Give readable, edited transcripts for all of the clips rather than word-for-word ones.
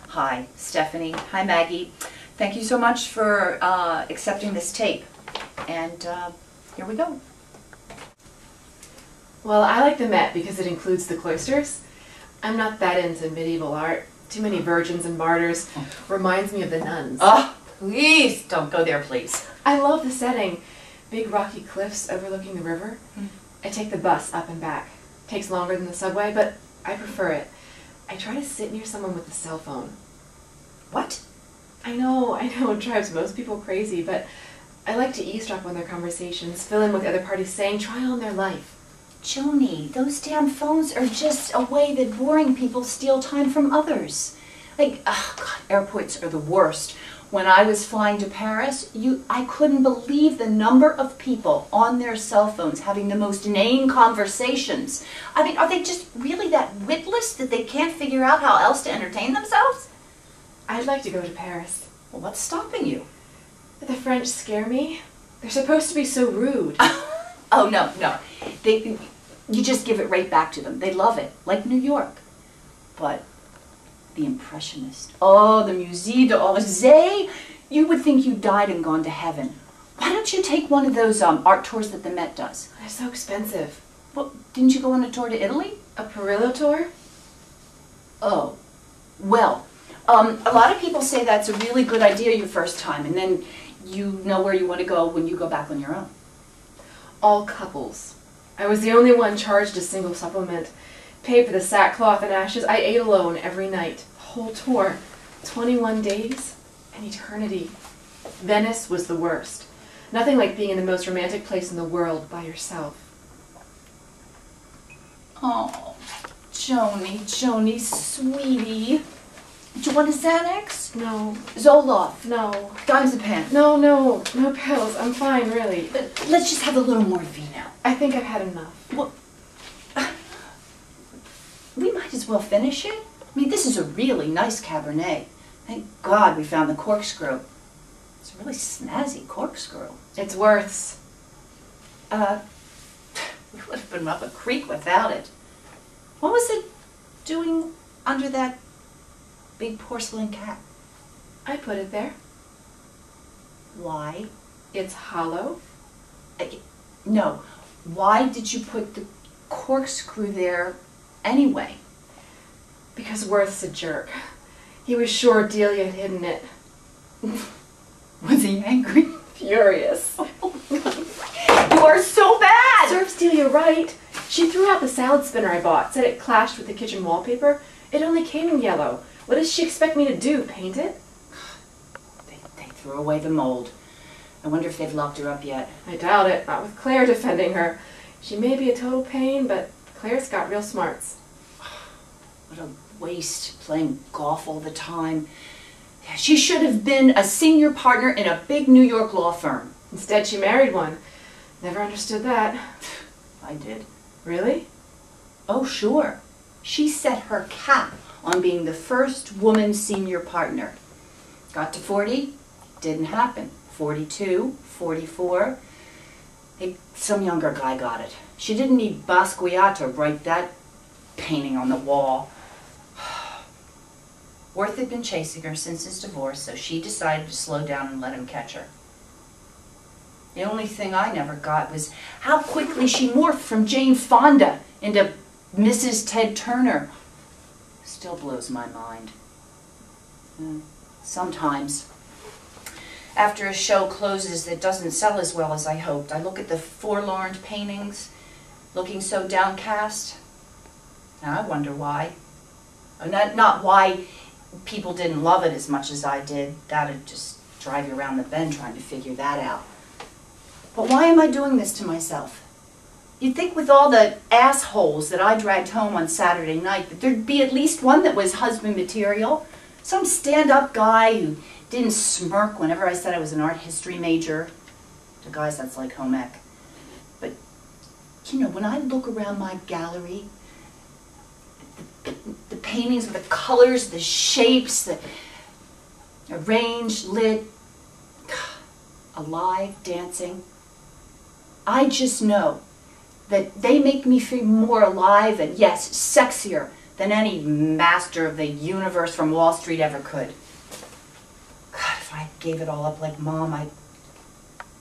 Hi, Stephanie. Hi, Maggie. Thank you so much for accepting this tape. And here we go. Well, I like the Met because it includes the cloisters. I'm not that into medieval art. Too many virgins and martyrs. Reminds me of the nuns. Oh, please don't go there, please. I love the setting. Big rocky cliffs overlooking the river. I take the bus up and back. Takes longer than the subway, but I prefer it. I try to sit near someone with a cell phone. What? I know, it drives most people crazy, but I like to eavesdrop on their conversations, fill in what the other party's saying, try on their life. Joni, those damn phones are just a way that boring people steal time from others. Like, oh God, airports are the worst. When I was flying to Paris, I couldn't believe the number of people on their cell phones having the most inane conversations. I mean, are they just really that witless that they can't figure out how else to entertain themselves? I'd like to go to Paris. Well, what's stopping you? The French scare me. They're supposed to be so rude. Oh, no. You just give it right back to them. They love it, like New York. But the Impressionist, oh, the Musée d'Orsay, you would think you died and gone to heaven. Why don't you take one of those art tours that the Met does? They're so expensive. Well, didn't you go on a tour to Italy? A Perillo tour? Oh, well, a lot of people say that's a really good idea your first time, and then you know where you want to go when you go back on your own. All couples. I was the only one charged a single supplement. Paid for the sackcloth and ashes. I ate alone every night. The whole tour. 21 days. An eternity. Venice was the worst. Nothing like being in the most romantic place in the world by yourself. Oh, Joni, sweetie. Do you want a Xanax? No. Zoloft? No. Diazepam? No pills. I'm fine, really. Let's just have a little more vino. I think I've had enough. Well, we might as well finish it. I mean, this is a really nice Cabernet. Thank God we found the corkscrew. It's a really snazzy corkscrew. It's Worth's. We would have been up a creek without it. What was it doing under that big porcelain cap? I put it there. Why? It's hollow. No. Why did you put the corkscrew there anyway? Because Worth's a jerk. He was sure Delia had hidden it. Was he angry? Furious. You are so bad! Serves Delia right. She threw out the salad spinner I bought, said it clashed with the kitchen wallpaper. It only came in yellow. What does she expect me to do, paint it? They threw away the mold. I wonder if they've locked her up yet. I doubt it, not with Claire defending her. She may be a total pain, but Claire's got real smarts. What a waste, playing golf all the time. She should have been a senior partner in a big New York law firm. Instead, she married one. Never understood that. I did. Really? Oh, sure. She set her cap on being the first woman senior partner. Got to 40, didn't happen. 42, 44, some younger guy got it. She didn't need Basquiat to write that painting on the wall. Worth had been chasing her since his divorce, so she decided to slow down and let him catch her. The only thing I never got was how quickly she morphed from Jane Fonda into Mrs. Ted Turner. Still blows my mind. Sometimes, after a show closes that doesn't sell as well as I hoped, I look at the forlorn paintings, looking so downcast. Now I wonder why. Not why people didn't love it as much as I did. That'd just drive you around the bend trying to figure that out. But why am I doing this to myself? You'd think with all the assholes that I dragged home on Saturday night that there'd be at least one that was husband material. Some stand-up guy who didn't smirk whenever I said I was an art history major. To guys, that's like home ec. But, you know, when I look around my gallery, the paintings with the colors, the shapes, the arranged, lit, alive, dancing, I just know that they make me feel more alive and, yes, sexier than any master of the universe from Wall Street ever could. God, if I gave it all up like Mom, I'd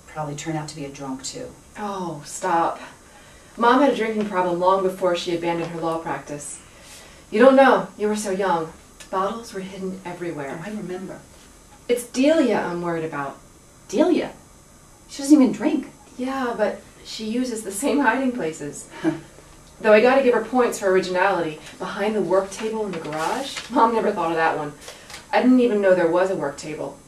probably turn out to be a drunk too. Oh, stop. Mom had a drinking problem long before she abandoned her law practice. You don't know. You were so young. Bottles were hidden everywhere. Oh, I remember. It's Delia I'm worried about. Delia? She doesn't even drink. Yeah, but she uses the same hiding places. Though I gotta give her points for originality. Behind the work table in the garage? Mom never thought of that one. I didn't even know there was a work table.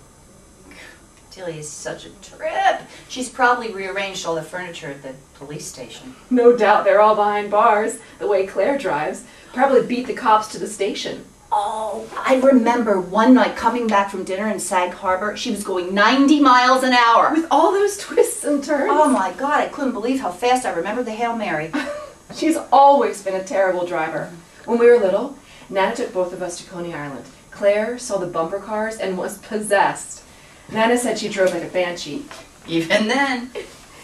Delia's such a trip. She's probably rearranged all the furniture at the police station. No doubt they're all behind bars, the way Claire drives. Probably beat the cops to the station. Oh, I remember one night coming back from dinner in Sag Harbor. She was going 90 miles an hour. With all those twists and turns. Oh my God, I couldn't believe how fast I remembered the Hail Mary. She's always been a terrible driver. When we were little, Nana took both of us to Coney Island. Claire saw the bumper cars and was possessed. Nana said she drove like a banshee. Even then.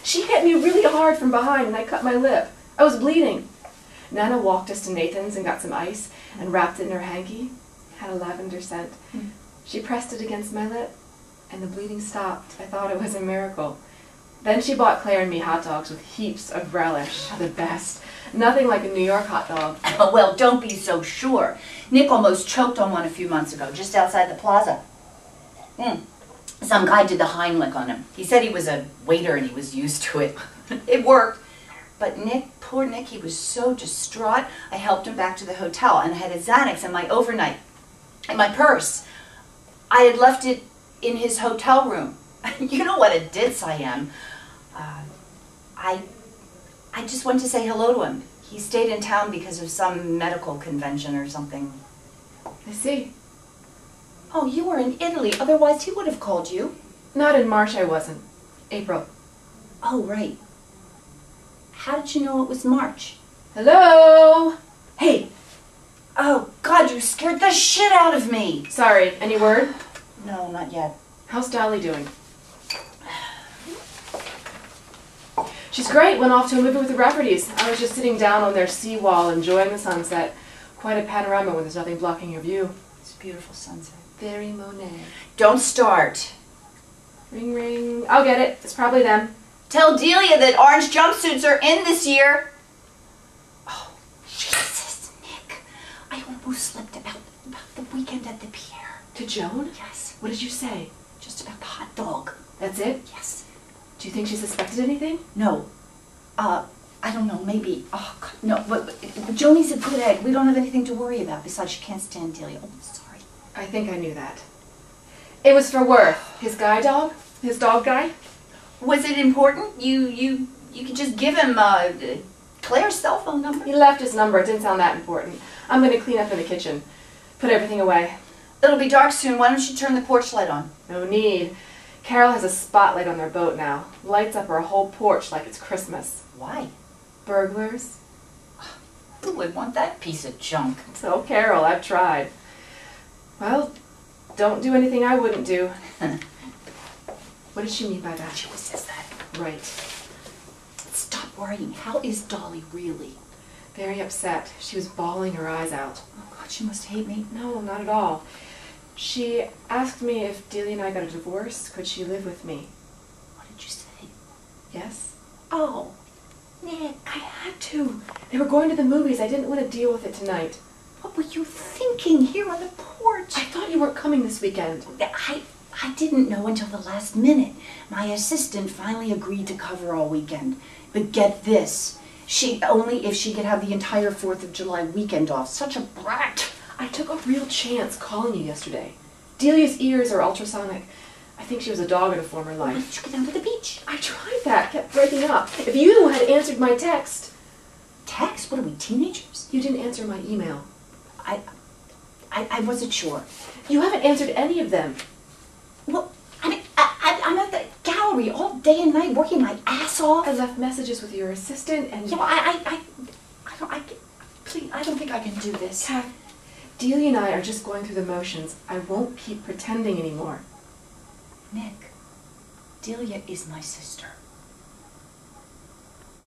She hit me really hard from behind and I cut my lip. I was bleeding. Nana walked us to Nathan's and got some ice and wrapped it in her hanky. It had a lavender scent. She pressed it against my lip and the bleeding stopped. I thought it was a miracle. Then she bought Claire and me hot dogs with heaps of relish. The best. Nothing like a New York hot dog. Oh, well, don't be so sure. Nick almost choked on one a few months ago, just outside the plaza. Some guy did the Heimlich on him. He said he was a waiter and he was used to it. It worked. But Nick, poor Nick, he was so distraught. I helped him back to the hotel and I had his Xanax and my overnight and my purse. I had left it in his hotel room. You know what a ditz I am. I just went to say hello to him. He stayed in town because of some medical convention or something. I see. Oh, you were in Italy. Otherwise he would have called you. Not in March I wasn't. April. Oh, right. How did you know it was March? Hello? Hey! Oh, God, you scared the shit out of me! Sorry, any word? No, not yet. How's Dolly doing? She's great. Went off to a movie with the Raffertys. I was just sitting down on their seawall enjoying the sunset. Quite a panorama when there's nothing blocking your view. It's a beautiful sunset. Very Monet. Don't start. Ring, ring. I'll get it. It's probably them. Tell Delia that orange jumpsuits are in this year. Oh, Jesus, Nick. I almost slipped about the weekend at the pier. To Joan? Yes. What did you say? Just about the hot dog. That's it? Yes. Do you think she suspected anything? No. I don't know, maybe. Oh, God, no, but Joni's a good egg. We don't have anything to worry about. Besides, she can't stand Delia. Oh, sorry. I think I knew that. It was for Worth. His guy dog? His dog guy? Was it important? You could just give him Claire's cell phone number. He left his number. It didn't sound that important. I'm going to clean up in the kitchen. Put everything away. It'll be dark soon. Why don't you turn the porch light on? No need. Carol has a spotlight on their boat now. Lights up her whole porch like it's Christmas. Why? Burglars? Who would want that piece of junk? Tell Carol, I've tried. Well, don't do anything I wouldn't do. What did she mean by that? She always says that. Right. Stop worrying. How is Dolly really? Very upset. She was bawling her eyes out. Oh, God, she must hate me. No, not at all. She asked me if Delia and I got a divorce, could she live with me? What did you say? Yes. Oh, Nick. I had to. They were going to the movies. I didn't want to deal with it tonight. What were you thinking here on the porch? I thought you weren't coming this weekend. I didn't know until the last minute. My assistant finally agreed to cover all weekend. But get this. Only if she could have the entire 4th of July weekend off. Such a brat. I took a real chance calling you yesterday. Delia's ears are ultrasonic. I think she was a dog in a former Why life. didn't you go down to the beach? I tried that, kept breaking up. If you had answered my text. Text? What are we, teenagers? You didn't answer my email. I wasn't sure. You haven't answered any of them. Well, I'm at the gallery all day and night working my ass off. I left messages with your assistant and... Yeah, well, please, I don't think I can do this. Kath, Delia and I are just going through the motions. I won't keep pretending anymore. Nick, Delia is my sister.